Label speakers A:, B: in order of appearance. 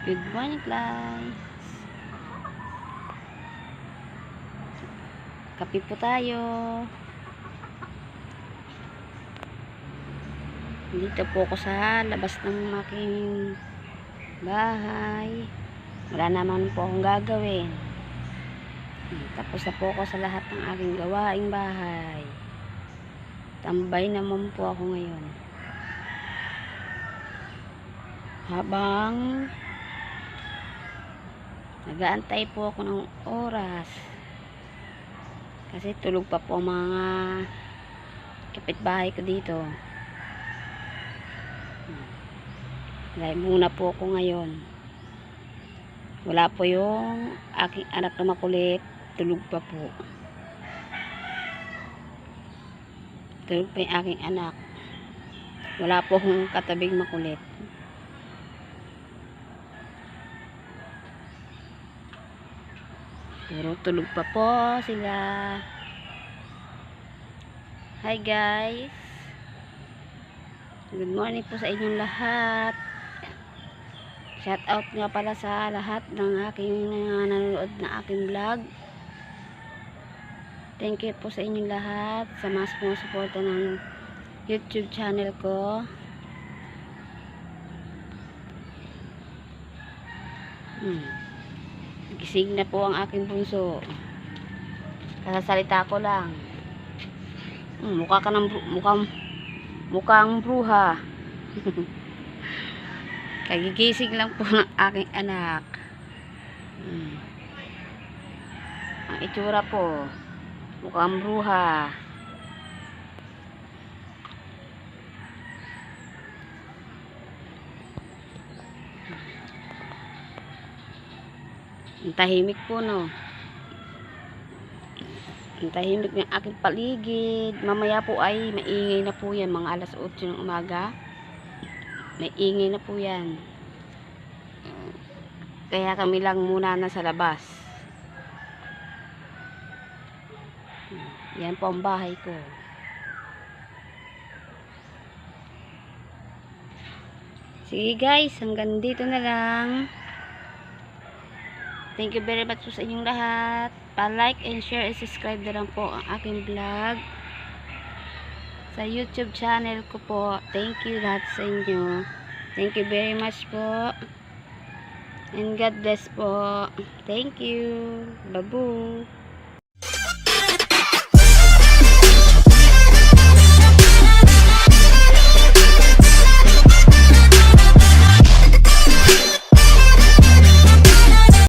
A: Good morning, guys. Kape po tayo. Dito po ako sa labas ng aking bahay. Wala naman po akong gagawin. Tapos na po ako sa lahat ng aking gawaing bahay. Tambay naman po ako ngayon. Habang nag-aantay po ako ng oras. Kasi tulog pa po mga kapitbahay ko dito. Live muna po ako ngayon. Wala po yung aking anak na makulit. Tulog pa po. Tulog pa yung aking anak. Wala po akong katabing makulit. Pero tulog pa po sila. Hi guys. Good morning po sa inyong lahat. Shout out nga pala sa lahat ng aking nanonood na aking vlog. Thank you po sa inyong lahat sa mga sumusuporta ng YouTube channel ko. Gising na po ang aking bunso. Kasasalita ko lang. Mukha ka ng mukhang bruha. Kagigising lang po ng aking anak. Ang itsura po, mukhang bruha. Ang tahimik po, no? Ang tahimik ng aking paligid. Mamaya po ay maingay na po yan. Mga alas 8 ng umaga. Maingay na po yan. Kaya kami lang muna nasa labas. Yan po ang bahay ko. Sige guys, hanggang dito na lang. Thank you very much po sa inyong lahat. Pa-like and share and subscribe na lang po ang aking vlog sa YouTube channel ko po. Thank you lahat sa inyo. Thank you very much po. And God bless po. Thank you. Babu.